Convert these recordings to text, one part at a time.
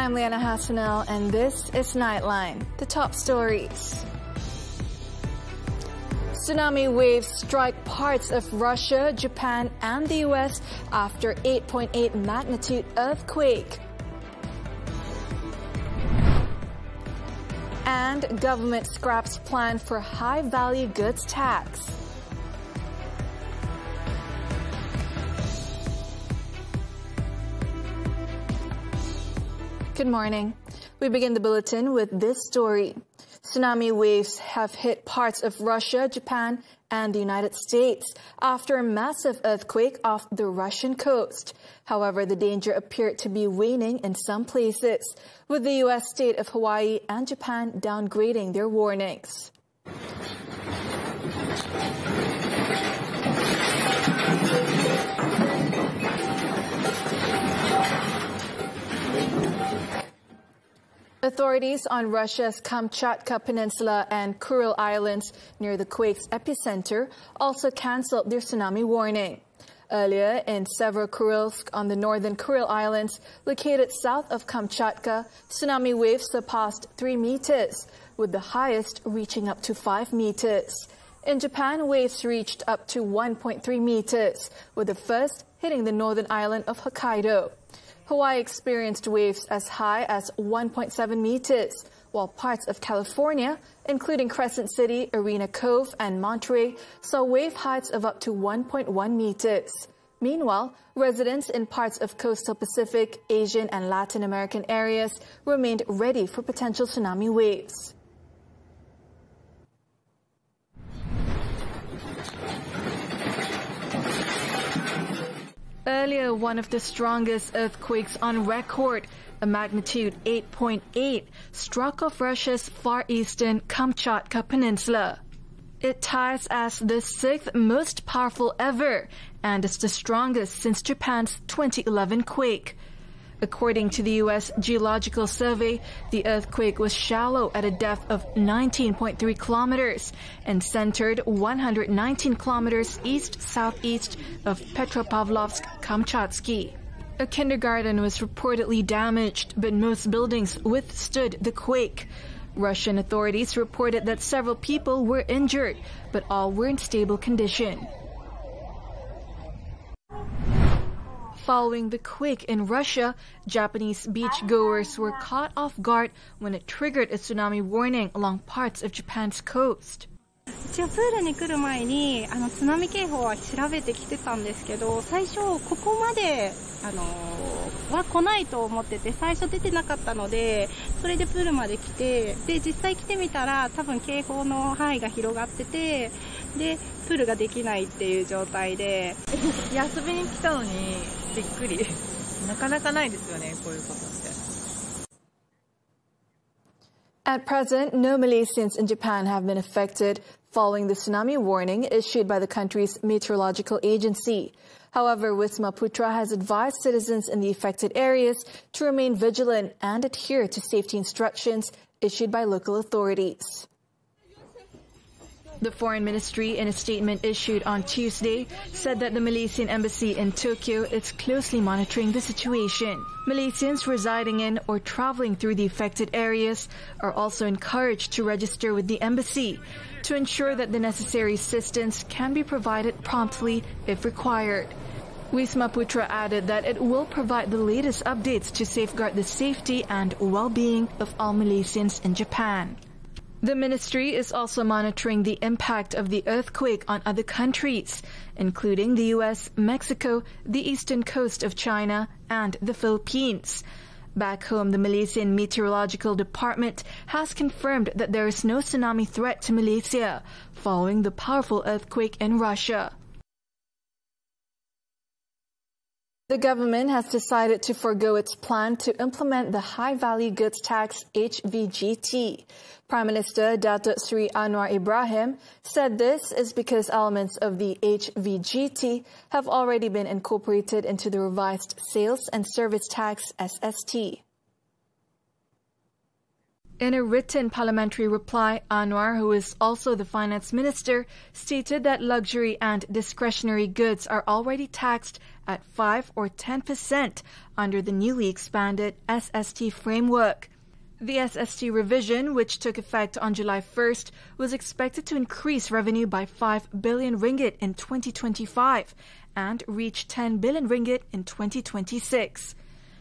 I'm Liyana Hassanel, and this is Nightline, the top stories. Tsunami waves strike parts of Russia, Japan, and the US after 8.8 magnitude earthquake. And government scraps plan for high-value goods tax. Good morning. We begin the bulletin with this story. Tsunami waves have hit parts of Russia, Japan, and the United States after a massive earthquake off the Russian coast. However, the danger appeared to be waning in some places, with the U.S. state of Hawaii and Japan downgrading their warnings. Authorities on Russia's Kamchatka Peninsula and Kuril Islands near the quake's epicenter also cancelled their tsunami warning. Earlier, in several Kurilsk on the northern Kuril Islands, located south of Kamchatka, tsunami waves surpassed 3 meters, with the highest reaching up to 5 meters. In Japan, waves reached up to 1.3 meters, with the first hitting the northern island of Hokkaido. Hawaii experienced waves as high as 1.7 meters, while parts of California, including Crescent City, Arena Cove, and Monterey, saw wave heights of up to 1.1 meters. Meanwhile, residents in parts of coastal Pacific, Asian, and Latin American areas remained ready for potential tsunami waves. Earlier, one of the strongest earthquakes on record, a magnitude 8.8, struck off Russia's far eastern Kamchatka Peninsula. It ties as the 6th most powerful ever and is the strongest since Japan's 2011 quake. According to the U.S. Geological Survey, the earthquake was shallow at a depth of 19.3 kilometers and centered 119 kilometers east-southeast of Petropavlovsk-Kamchatsky. A kindergarten was reportedly damaged, but most buildings withstood the quake. Russian authorities reported that several people were injured, but all were in stable condition. Following the quake in Russia, Japanese beachgoers were caught off guard when it triggered a tsunami warning along parts of Japan's coast. 一応プールに来る前に津波警報は調べてきてたんですけど、最初ここまでは来ないと思ってて、最初出てなかったので、それでプールまで来て、で実際来てみたら多分警報の範囲が広がってて、でプールができないっていう状態で、遊びに来たのにびっくり。なかなかないですよね、こういうことって。At present, no Malaysians in Japan have been affected following the tsunami warning issued by the country's meteorological agency. However, Wisma Putra has advised citizens in the affected areas to remain vigilant and adhere to safety instructions issued by local authorities. The Foreign Ministry, in a statement issued on Tuesday, said that the Malaysian embassy in Tokyo is closely monitoring the situation. Malaysians residing in or traveling through the affected areas are also encouraged to register with the embassy to ensure that the necessary assistance can be provided promptly if required. Wisma Putra added that it will provide the latest updates to safeguard the safety and well-being of all Malaysians in Japan. The ministry is also monitoring the impact of the earthquake on other countries, including the U.S., Mexico, the eastern coast of China, and the Philippines. Back home, the Malaysian Meteorological Department has confirmed that there is no tsunami threat to Malaysia following the powerful earthquake in Russia. The government has decided to forgo its plan to implement the High-Value Goods Tax HVGT. Prime Minister Datuk Seri Anwar Ibrahim said this is because elements of the HVGT have already been incorporated into the revised Sales and Service Tax SST. In a written parliamentary reply, Anwar, who is also the finance minister, stated that luxury and discretionary goods are already taxed at 5 or 10% under the newly expanded SST framework. The SST revision, which took effect on July 1st, was expected to increase revenue by 5 billion ringgit in 2025 and reach 10 billion ringgit in 2026.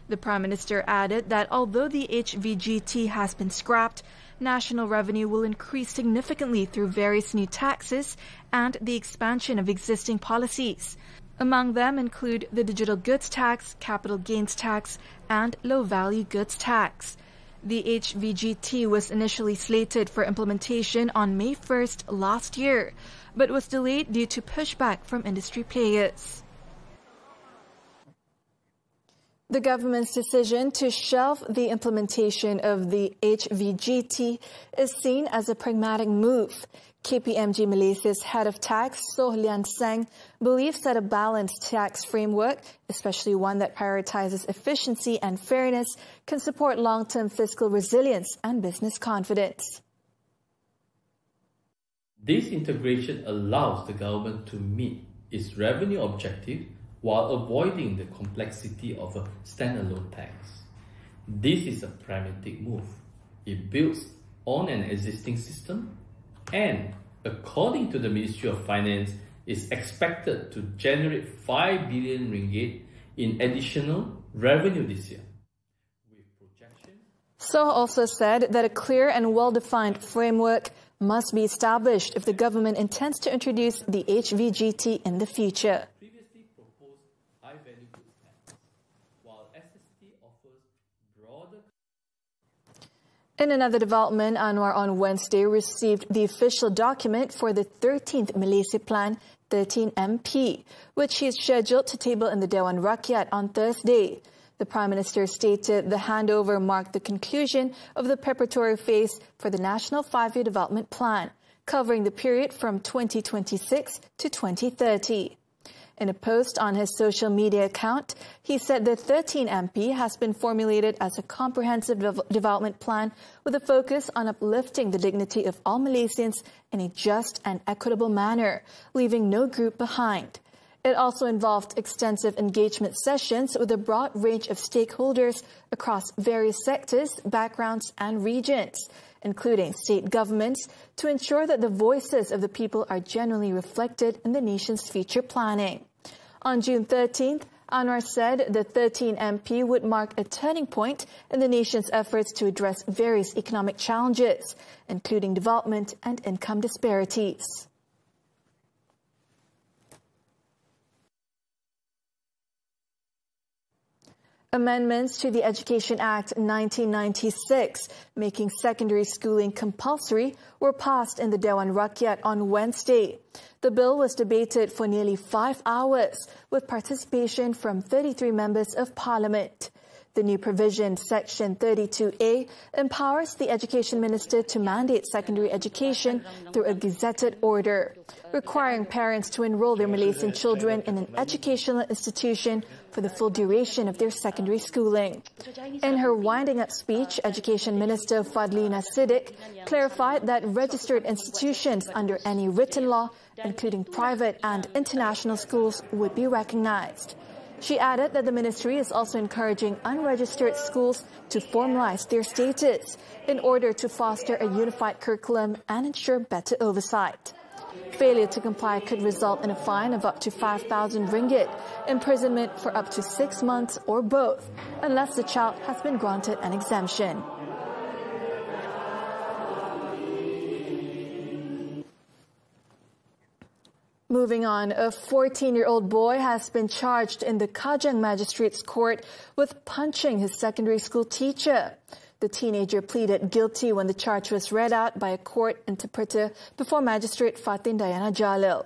The Prime Minister added that although the HVGT has been scrapped, national revenue will increase significantly through various new taxes and the expansion of existing policies. Among them include the digital goods tax, capital gains tax, and low-value goods tax. The HVGT was initially slated for implementation on May 1st last year, but was delayed due to pushback from industry players. The government's decision to shelve the implementation of the HVGT is seen as a pragmatic move. KPMG Malaysia's head of tax, Soh Lian Seng, believes that a balanced tax framework, especially one that prioritizes efficiency and fairness, can support long-term fiscal resilience and business confidence. This integration allows the government to meet its revenue objective while avoiding the complexity of a standalone tax. This is a pragmatic move. It builds on an existing system and, according to the Ministry of Finance, is expected to generate 5 billion ringgit in additional revenue this year. Soh also said that a clear and well-defined framework must be established if the government intends to introduce the HVGT in the future. Previously proposed high-value goods tax, while SST offers broader. In another development, Anwar on Wednesday received the official document for the 13th Malaysia Plan 13 MP, which he is scheduled to table in the Dewan Rakyat on Thursday. The Prime Minister stated the handover marked the conclusion of the preparatory phase for the National 5-Year Development Plan, covering the period from 2026 to 2030. In a post on his social media account, he said the 13 MP has been formulated as a comprehensive development plan with a focus on uplifting the dignity of all Malaysians in a just and equitable manner, leaving no group behind. It also involved extensive engagement sessions with a broad range of stakeholders across various sectors, backgrounds and regions, including state governments, to ensure that the voices of the people are genuinely reflected in the nation's future planning. On June 13th, Anwar said the 13 MP would mark a turning point in the nation's efforts to address various economic challenges, including development and income disparities. Amendments to the Education Act 1996, making secondary schooling compulsory, were passed in the Dewan Rakyat on Wednesday. The bill was debated for nearly 5 hours, with participation from 33 members of Parliament. The new provision, Section 32A, empowers the Education Minister to mandate secondary education through a gazetted order, requiring parents to enroll their Malaysian children in an educational institution for the full duration of their secondary schooling. In her winding-up speech, Education Minister Fadlina Siddiq clarified that registered institutions under any written law, including private and international schools, would be recognized. She added that the ministry is also encouraging unregistered schools to formalize their status in order to foster a unified curriculum and ensure better oversight. Failure to comply could result in a fine of up to 5,000 ringgit, imprisonment for up to 6 months or both, unless the child has been granted an exemption. Moving on, a 14-year-old boy has been charged in the Kajang Magistrates Court with punching his secondary school teacher. The teenager pleaded guilty when the charge was read out by a court interpreter before Magistrate Fatin Dayana Jalil.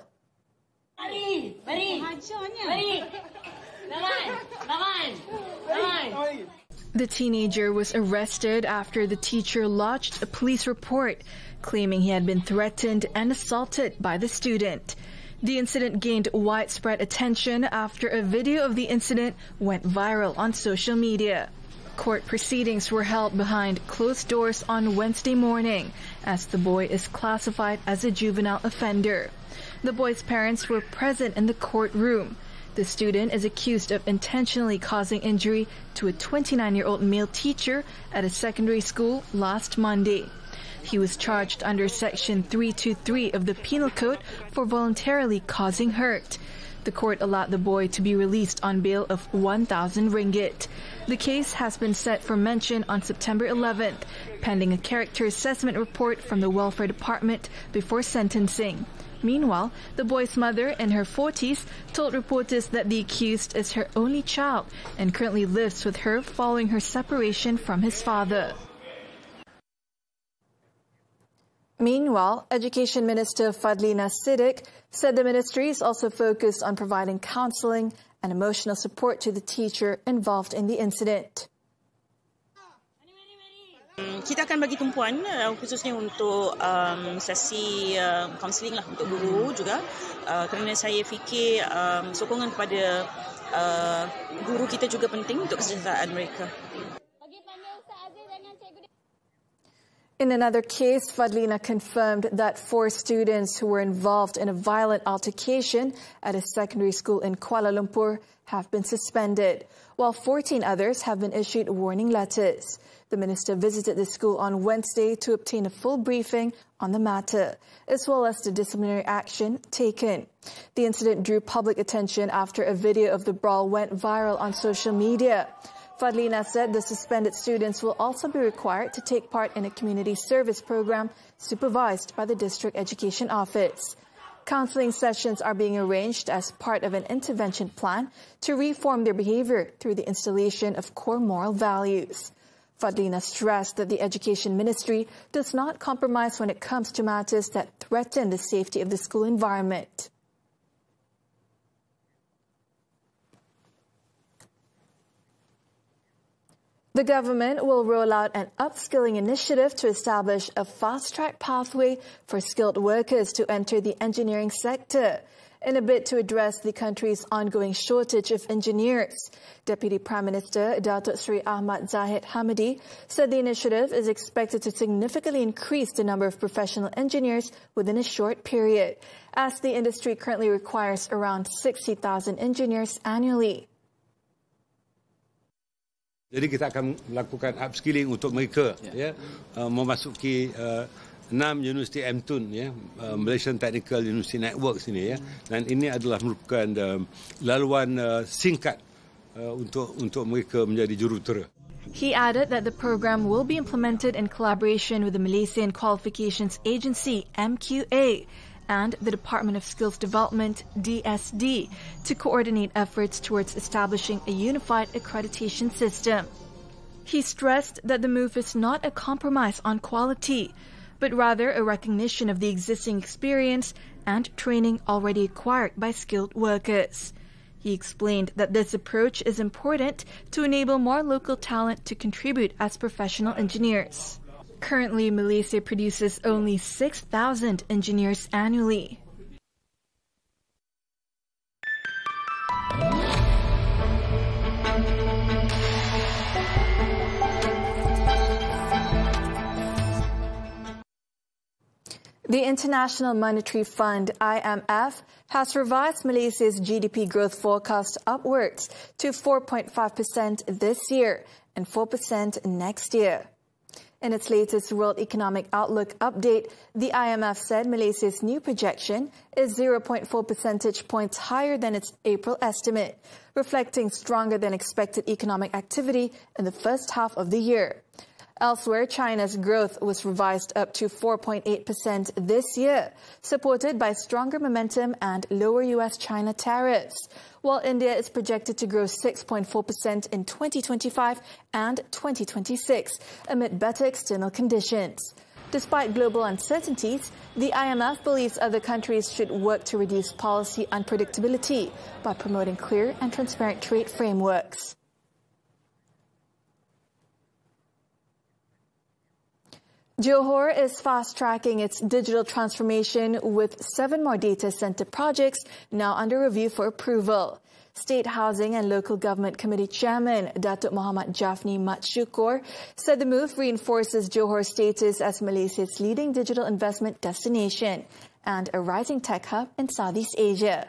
The teenager was arrested after the teacher lodged a police report claiming he had been threatened and assaulted by the student. The incident gained widespread attention after a video of the incident went viral on social media. Court proceedings were held behind closed doors on Wednesday morning, as the boy is classified as a juvenile offender. The boy's parents were present in the courtroom. The student is accused of intentionally causing injury to a 29-year-old male teacher at a secondary school last Monday. He was charged under Section 323 of the Penal Code for voluntarily causing hurt. The court allowed the boy to be released on bail of 1,000 ringgit. The case has been set for mention on September 11th, pending a character assessment report from the Welfare Department before sentencing. Meanwhile, the boy's mother, in her 40s, told reporters that the accused is her only child and currently lives with her following her separation from his father. Meanwhile, Education Minister Fadlina Siddiq said the ministry is also focused on providing counselling and emotional support to the teacher involved in the incident. Kita akan bagi tumpuan khususnya untuk sesi kaunseling lah untuk guru juga kerana saya fikir sokongan kepada guru kita juga penting untuk kesejahteraan mereka. In another case, Fadlina confirmed that 4 students who were involved in a violent altercation at a secondary school in Kuala Lumpur have been suspended, while 14 others have been issued warning letters. The minister visited the school on Wednesday to obtain a full briefing on the matter, as well as the disciplinary action taken. The incident drew public attention after a video of the brawl went viral on social media. Fadlina said the suspended students will also be required to take part in a community service program supervised by the District Education Office. Counseling sessions are being arranged as part of an intervention plan to reform their behavior through the installation of core moral values. Fadlina stressed that the Education Ministry does not compromise when it comes to matters that threaten the safety of the school environment. The government will roll out an upskilling initiative to establish a fast-track pathway for skilled workers to enter the engineering sector in a bid to address the country's ongoing shortage of engineers. Deputy Prime Minister Datuk Seri Ahmad Zahid Hamidi said the initiative is expected to significantly increase the number of professional engineers within a short period, as the industry currently requires around 60,000 engineers annually. Jadi kita akan melakukan upskilling untuk mereka memasuki 6 universiti MTUN Malaysian Technical University Network sini dan ini adalah merupakan laluan singkat untuk mereka menjadi jurutera. He added that the program will be implemented in collaboration with the Malaysian Qualifications Agency MQA and the Department of Skills Development, DSD, to coordinate efforts towards establishing a unified accreditation system. He stressed that the move is not a compromise on quality, but rather a recognition of the existing experience and training already acquired by skilled workers. He explained that this approach is important to enable more local talent to contribute as professional engineers. Currently, Malaysia produces only 6,000 engineers annually. The International Monetary Fund, IMF, has revised Malaysia's GDP growth forecast upwards to 4.5% this year and 4% next year. In its latest World Economic Outlook update, the IMF said Malaysia's new projection is 0.4 percentage points higher than its April estimate, reflecting stronger than expected economic activity in the first half of the year. Elsewhere, China's growth was revised up to 4.8% this year, supported by stronger momentum and lower US-China tariffs, while India is projected to grow 6.4% in 2025 and 2026 amid better external conditions. Despite global uncertainties, the IMF believes other countries should work to reduce policy unpredictability by promoting clear and transparent trade frameworks. Johor is fast-tracking its digital transformation with 7 more data center projects now under review for approval. State Housing and Local Government Committee Chairman Datuk Muhammad Jafni Mat Syukur said the move reinforces Johor's status as Malaysia's leading digital investment destination and a rising tech hub in Southeast Asia.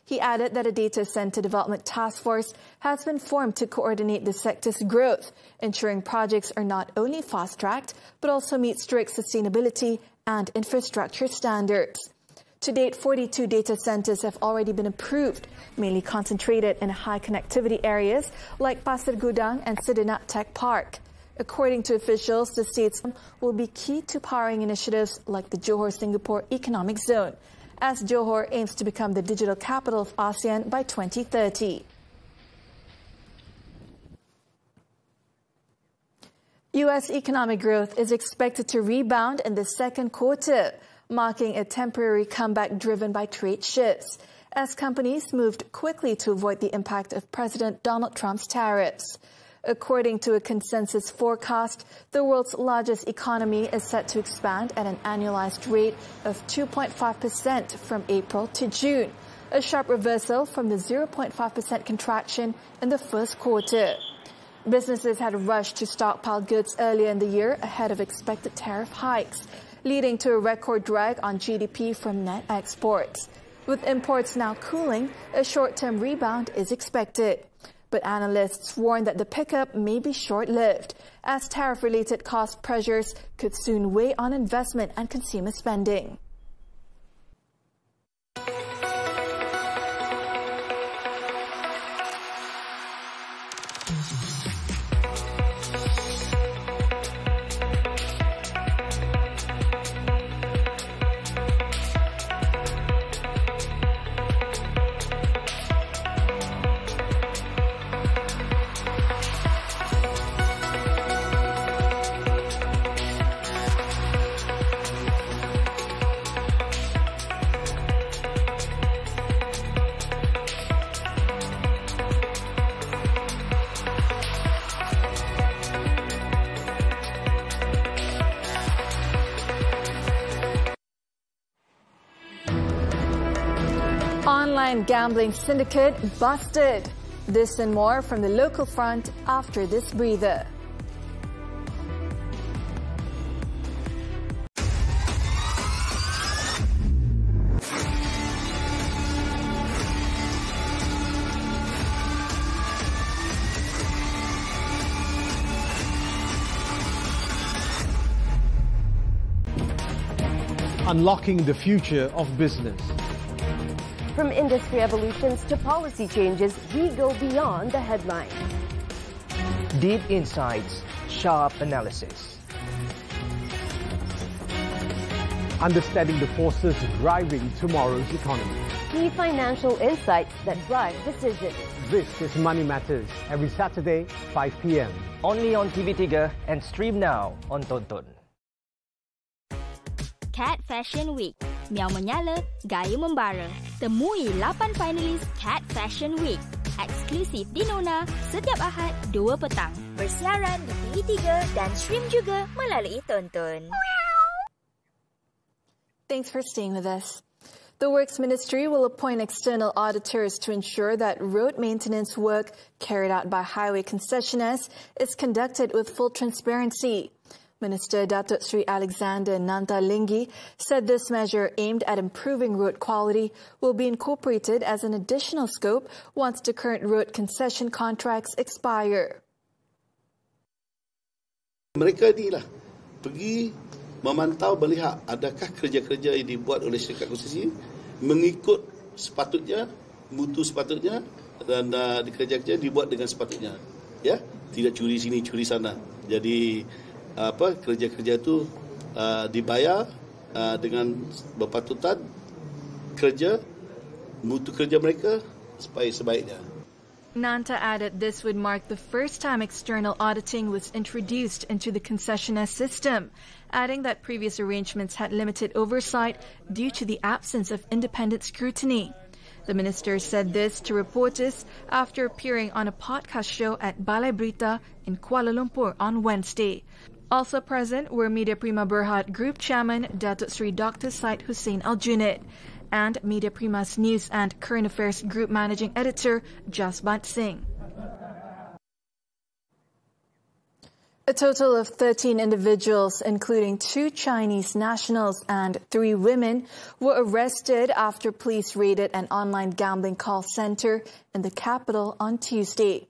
He added that a data center development task force has been formed to coordinate the sector's growth, ensuring projects are not only fast-tracked, but also meet strict sustainability and infrastructure standards. To date, 42 data centers have already been approved, mainly concentrated in high connectivity areas like Pasir Gudang and Sedenap Tech Park. According to officials, the states will be key to powering initiatives like the Johor-Singapore Economic Zone, as Johor aims to become the digital capital of ASEAN by 2030. U.S. economic growth is expected to rebound in the second quarter, marking a temporary comeback driven by trade shifts, as companies moved quickly to avoid the impact of President Donald Trump's tariffs. According to a consensus forecast, the world's largest economy is set to expand at an annualized rate of 2.5% from April to June, a sharp reversal from the 0.5% contraction in the first quarter. Businesses had rushed to stockpile goods earlier in the year ahead of expected tariff hikes, leading to a record drag on GDP from net exports. With imports now cooling, a short-term rebound is expected. But analysts warn that the pickup may be short-lived, as tariff-related cost pressures could soon weigh on investment and consumer spending. Online gambling syndicate busted. This and more from the local front after this breather. Unlocking the future of business. From industry evolutions to policy changes, we go beyond the headline. Deep insights, sharp analysis. Understanding the forces driving tomorrow's economy. Key financial insights that drive decisions. This is Money Matters, every Saturday, 5 p.m. Only on TV3 and stream now on Tonton. Cat Fashion Week. Miau menyala, gaya membara. Temui 8 finalis Cat Fashion Week. Eksklusif di Nona setiap Ahad 2 petang. Bersiaran di TV3 dan stream juga melalui Tonton. Thanks for staying with us. The Works Ministry will appoint external auditors to ensure that road maintenance work carried out by highway concessionaires is conducted with full transparency. Minister Datuk Sri Alexander Nantalinggi said this measure aimed at improving road quality will be incorporated as an additional scope once the current road concession contracts expire. Mereka inilah pergi memantau melihat adakah kerja-kerja yang dibuat oleh syarikat konsesi mengikut sepatutnya, mutu sepatutnya dan kerja-kerja dibuat dengan sepatutnya. Ya, tidak curi sini, curi sana. Jadi kerja-kerja itu dibayar dengan berpatutan kerja, mutu kerja mereka sebaik-sebaiknya. Nanta added this would mark the first time external auditing was introduced into the concessionaire system, adding that previous arrangements had limited oversight due to the absence of independent scrutiny. The minister said this to reporters after appearing on a podcast show at Balai Berita in Kuala Lumpur on Wednesday. Also present were Media Prima Berhad Group Chairman Datuk Sri Dr. Syed Hussein Al-Junid and Media Prima's News and Current Affairs Group Managing Editor Jasbant Singh. A total of 13 individuals, including 2 Chinese nationals and 3 women, were arrested after police raided an online gambling call center in the capital on Tuesday.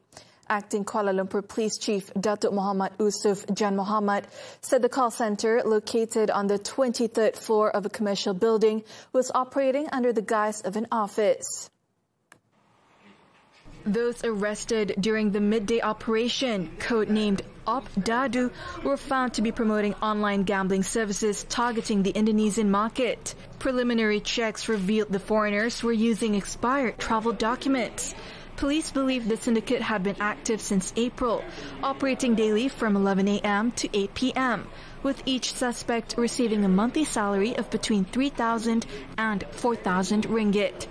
Acting Kuala Lumpur Police Chief Datuk Muhammad Usuf Jan Muhammad said the call center, located on the 23rd floor of a commercial building, was operating under the guise of an office. Those arrested during the midday operation, codenamed Op Dadu, were found to be promoting online gambling services targeting the Indonesian market. Preliminary checks revealed the foreigners were using expired travel documents. Police believe the syndicate had been active since April, operating daily from 11 a.m. to 8 p.m., with each suspect receiving a monthly salary of between 3,000 and 4,000 ringgit.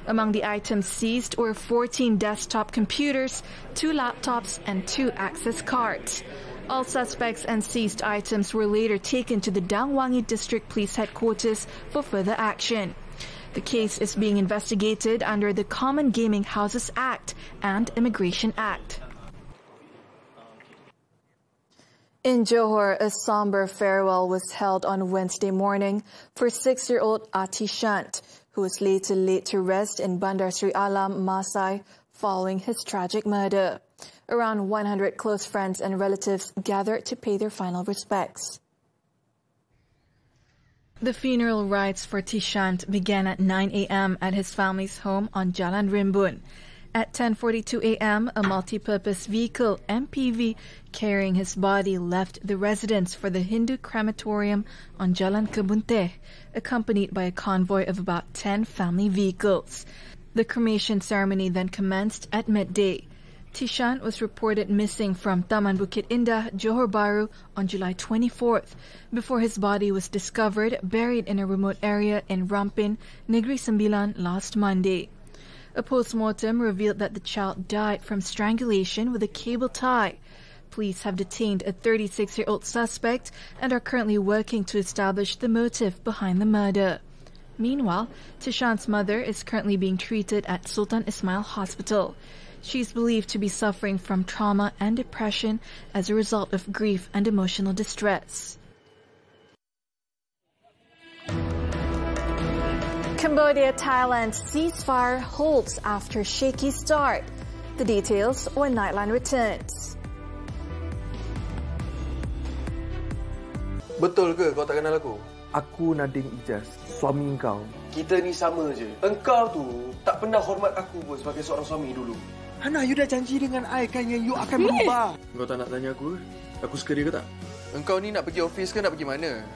Among the items seized were 14 desktop computers, 2 laptops and 2 access cards. All suspects and seized items were later taken to the Dangwangi District Police Headquarters for further action. The case is being investigated under the Common Gaming Houses Act and Immigration Act. In Johor, a somber farewell was held on Wednesday morning for 6-year-old Atishant, who was later laid to rest in Bandar Sri Alam, Masai, following his tragic murder. Around 100 close friends and relatives gathered to pay their final respects. The funeral rites for Tishant began at 9 a.m. at his family's home on Jalan Rimbun. At 10:42 a.m., a multi-purpose vehicle, MPV, carrying his body left the residence for the Hindu crematorium on Jalan Kebun Teh, accompanied by a convoy of about 10 family vehicles. The cremation ceremony then commenced at midday. Tishant was reported missing from Taman Bukit Indah, Johor Bahru on July 24th, before his body was discovered buried in a remote area in Rampin, Negeri Sembilan last Monday. A post-mortem revealed that the child died from strangulation with a cable tie. Police have detained a 36-year-old suspect and are currently working to establish the motive behind the murder. Meanwhile, Tishant's mother is currently being treated at Sultan Ismail Hospital. She is believed to be suffering from trauma and depression as a result of grief and emotional distress. Cambodia-Thailand ceasefire holds after shaky start. The details when Nightline returns. Betul ke kau tak kenal aku? Aku Nading Ijaz, suami kau. Kita ni sama je. Engkau tu tak pernah hormat aku pun sebagai seorang suami dulu. Hana, you dah janji dengan I kan yang you akan berubah. Kau tak nak tanya aku? Aku suka dia ke tak? Engkau ni nak pergi office ke nak pergi mana?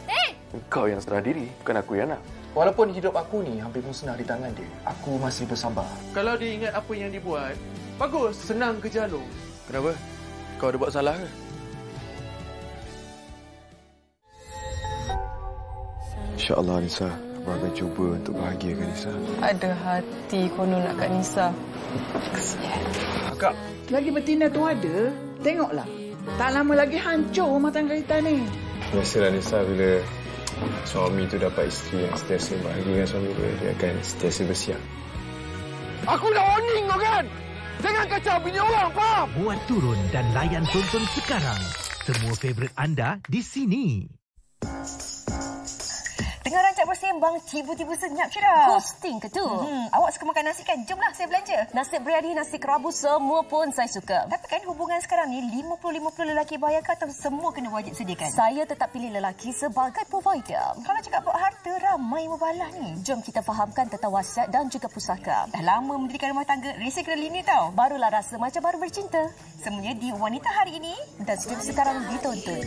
Engkau yang serah diri, bukan aku yang nak. Walaupun hidup aku ni hampir musnah di tangan dia, aku masih bersabar. Kalau dia ingat apa yang dia buat, bagus, senang kerja lo. Kenapa? Kau ada buat salah ke? InsyaAllah Nisa, aku akan cuba untuk bahagiakan Nisa. Ada hati konon nak kat Nisa. Kesian. Kak, lagi betina tu ada. Tengoklah. Tak lama lagi hancur rumah tangga kita ni. Biasalah Nisa, bila suami tu dapat isteri yang sentiasa bahagia dengan suami dia akan sentiasa bersiap. Aku dah warning kau kan? Jangan kacau bini orang, faham? Buat turun dan layan tonton sekarang. Semua favourite anda di sini. Dengar rancak bersembang, tiba-tiba senyap Syirah. Ghosting ke tu? Awak suka makan nasi kan? Jomlah saya belanja. Nasi biryani, nasi kerabu, semua pun saya suka. Tapi kan hubungan sekarang ni 50-50 lelaki bayar ke atau semua kena wajib sediakan? Saya tetap pilih lelaki sebagai provider. Kalau cakap buat harta, ramai membalah ni. Jom kita fahamkan tentang wasiat dan juga pusaka. Dah lama mendirikan rumah tangga, rasa kena lini tau. Barulah rasa macam baru bercinta. Semuanya di Wanita Hari Ini. Dan stream sekarang ditonton.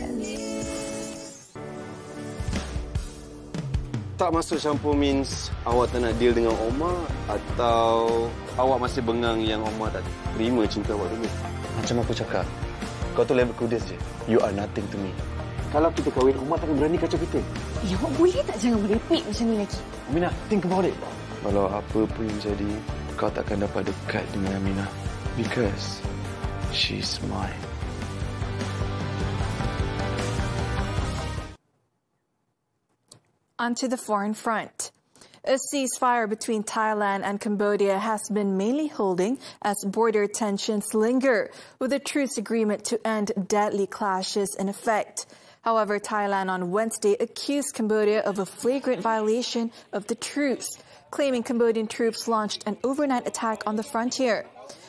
Tak masuk campur means awak tak nak deal dengan Omar atau awak masih bengang yang Omar tak terima cinta awak dulu? Macam aku cakap, kau tu level kudas je. You are nothing to me. Kalau kita kahwin, Omar takkan berani kacau kita. Ya, awak boleh tak jangan merepek macam ni lagi? Aminah, think about it. Kalau apa pun yang jadi, kau takkan dapat dekat dengan Aminah. Because she's mine. Onto the foreign front. A ceasefire between Thailand and Cambodia has been mainly holding as border tensions linger, with a truce agreement to end deadly clashes in effect. However, Thailand on Wednesday accused Cambodia of a flagrant violation of the truce, claiming Cambodian troops launched an overnight attack on the frontier.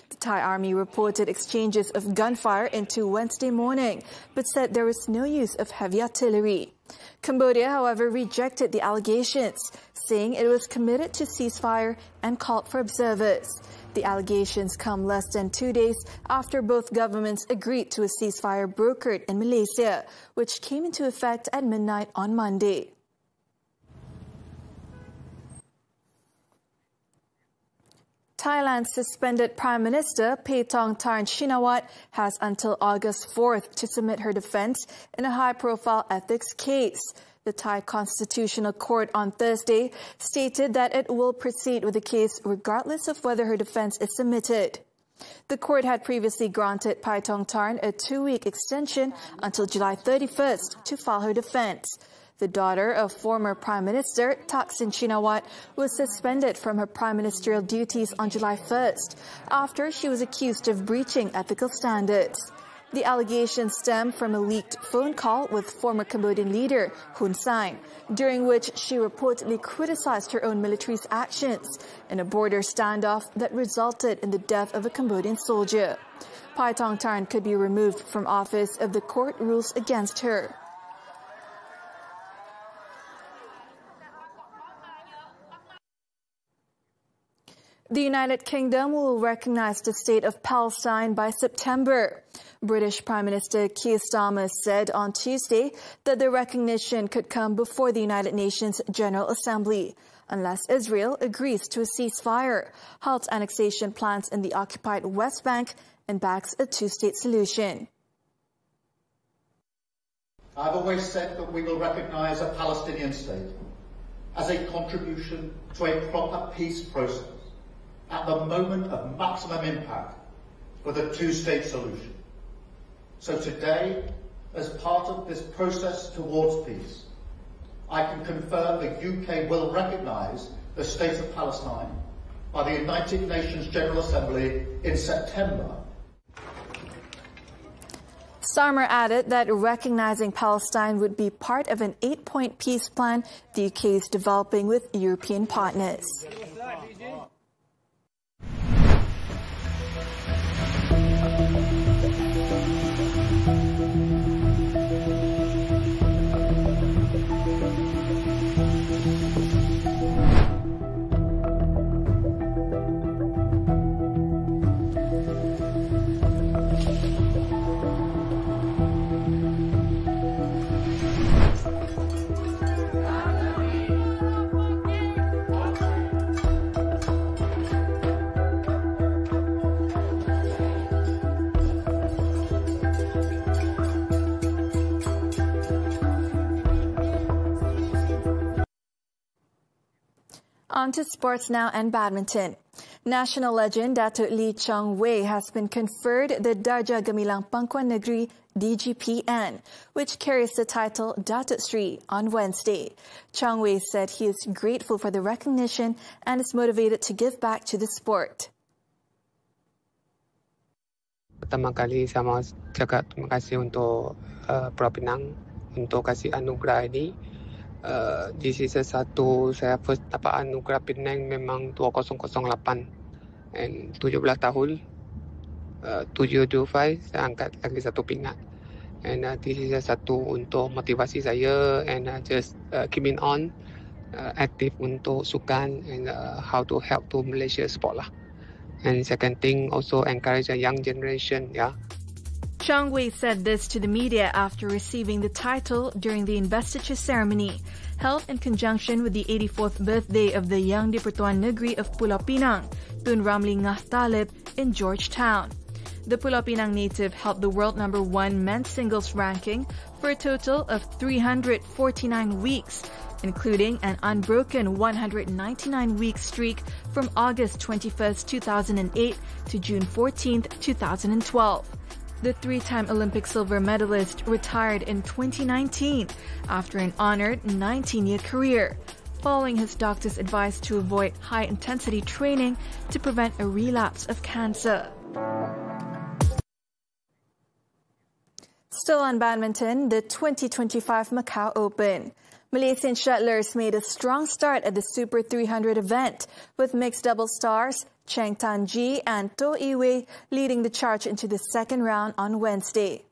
The Thai army reported exchanges of gunfire into Wednesday morning, but said there was no use of heavy artillery. Cambodia, however, rejected the allegations, saying it was committed to ceasefire and called for observers. The allegations come less than 2 days after both governments agreed to a ceasefire brokered in Malaysia, which came into effect at midnight on Monday. Thailand's suspended Prime Minister Paetongtarn Shinawatra has until August 4th to submit her defense in a high-profile ethics case. The Thai Constitutional Court on Thursday stated that it will proceed with the case regardless of whether her defense is submitted. The court had previously granted Paetongtarn a 2-week extension until July 31st to file her defense. The daughter of former Prime Minister Thaksin Shinawatra was suspended from her prime ministerial duties on July 1st after she was accused of breaching ethical standards. The allegations stem from a leaked phone call with former Cambodian leader Hun Sen, during which she reportedly criticized her own military's actions in a border standoff that resulted in the death of a Cambodian soldier. Paetongtarn could be removed from office if the court rules against her. The United Kingdom will recognize the state of Palestine by September. British Prime Minister Keir Starmer said on Tuesday that the recognition could come before the United Nations General Assembly, unless Israel agrees to a ceasefire, halts annexation plans in the occupied West Bank, and backs a two-state solution. I've always said that we will recognize a Palestinian state as a contribution to a proper peace process at the moment of maximum impact for the two-state solution. So today, as part of this process towards peace, I can confirm the UK will recognise the state of Palestine by the United Nations General Assembly in September. Starmer added that recognizing Palestine would be part of an 8-point peace plan the UK is developing with European partners. On to sports now and badminton. National legend Datuk Lee Chong Wei has been conferred the Darjah Gemilang Pangkuan Negeri DGPN, which carries the title Datuk Sri on Wednesday. Chong Wei said he is grateful for the recognition and is motivated to give back to the sport. Pertama kali saya mau cakap terima kasih untuk Pulau Pinang untuk kasih anugerah ini. This is satu saya first dapat anugerah Penang memang 2008 and 17 tahun 725 saya angkat lagi satu pingat and this is satu untuk motivasi saya and just keeping on active untuk sukan and how to help to Malaysia sport lah. And second thing also encourage a young generation, yeah. Chong Wei said this to the media after receiving the title during the investiture ceremony, held in conjunction with the 84th birthday of the Yang di-Pertuan Negeri of Pulau Pinang, Tun Ramli Ngah Talib, in Georgetown. The Pulau Pinang native held the world #1 men's singles ranking for a total of 349 weeks, including an unbroken 199-week streak from August 21st, 2008 to June 14th, 2012. The 3-time Olympic silver medalist retired in 2019 after an honored 19-year career. following his doctor's advice to avoid high-intensity training to prevent a relapse of cancer. Still on badminton, the 2025 Macau Open. Malaysian shuttlers made a strong start at the Super 300 event, with mixed double stars Cheng Tan-ji and To Iwei leading the charge into the second round on Wednesday.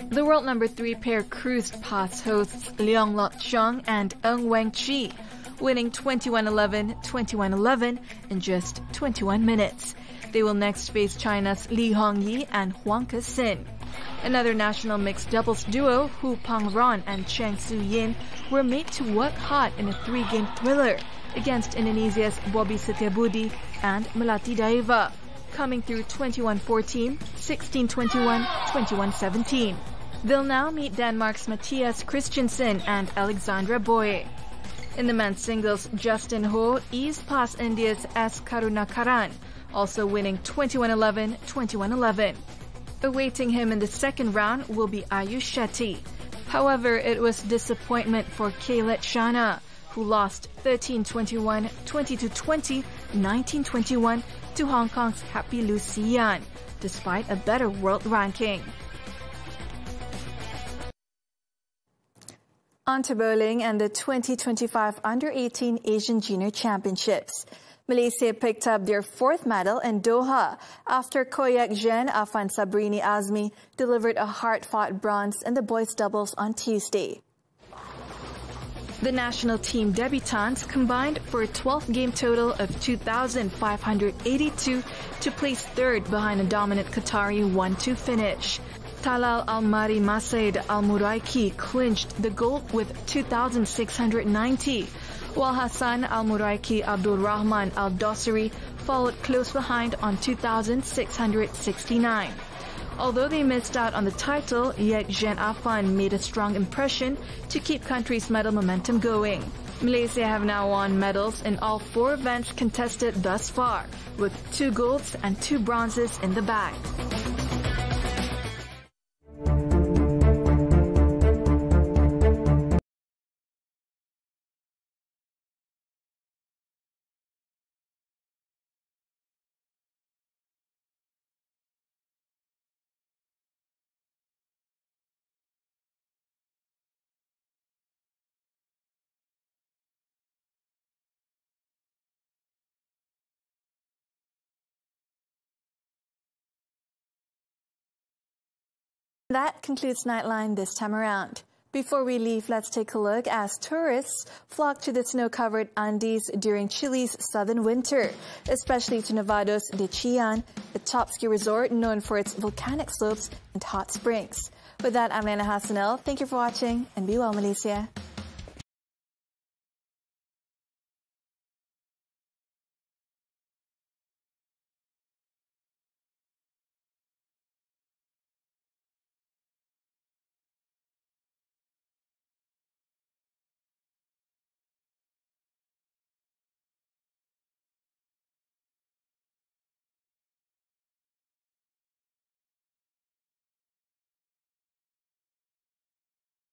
The world number 3 pair cruised past hosts Leong Lot Cheong and Ng Weng Chi, winning 21-11, 21-11 in just 21 minutes. They will next face China's Li Hongyi and Huang Ke-sin. Another national mixed doubles duo, Hu Pang-ron and Cheng Su-yin, were made to work hard in a 3-game thriller against Indonesia's Bobby Setiabudi and Melati Daeva, coming through 21-14, 16-21, 21-17. They'll now meet Denmark's Mathias Christensen and Alexandra Boye. In the men's singles, Justin Ho eased past India's S. Karunakaran, also winning 21-11, 21-11. Awaiting him in the second round will be Ayush Shetty. However, it was disappointment for Kaylet Shana, who lost 13-21, 20-20, 19-21 to Hong Kong's Happy Lu Xian, despite a better world ranking. On to bowling and the 2025 Under-18 Asian Junior Championships. Malaysia picked up their 4th medal in Doha after Koyak Zhen Afan Sabrini Azmi delivered a hard-fought bronze in the boys' doubles on Tuesday. The national team debutants combined for a 12th-game total of 2,582 to place 3rd behind a dominant Qatari 1-2 finish. Talal Al-Mari Masaid Al-Muraiki clinched the gold with 2,690, while Hassan Al-Muraiki Abdul Rahman Al-Dosari followed close behind on 2,669. Although they missed out on the title, yet Zhen Afan made a strong impression to keep country's medal momentum going. Malaysia have now won medals in all 4 events contested thus far, with 2 golds and 2 bronzes in the bag. That concludes Nightline this time around. Before we leave, let's take a look as tourists flock to the snow-covered Andes during Chile's southern winter, especially to Nevados de Chillán, a top ski resort known for its volcanic slopes and hot springs. With that, I'm Liyana Hassanel. Thank you for watching and be well, Malaysia.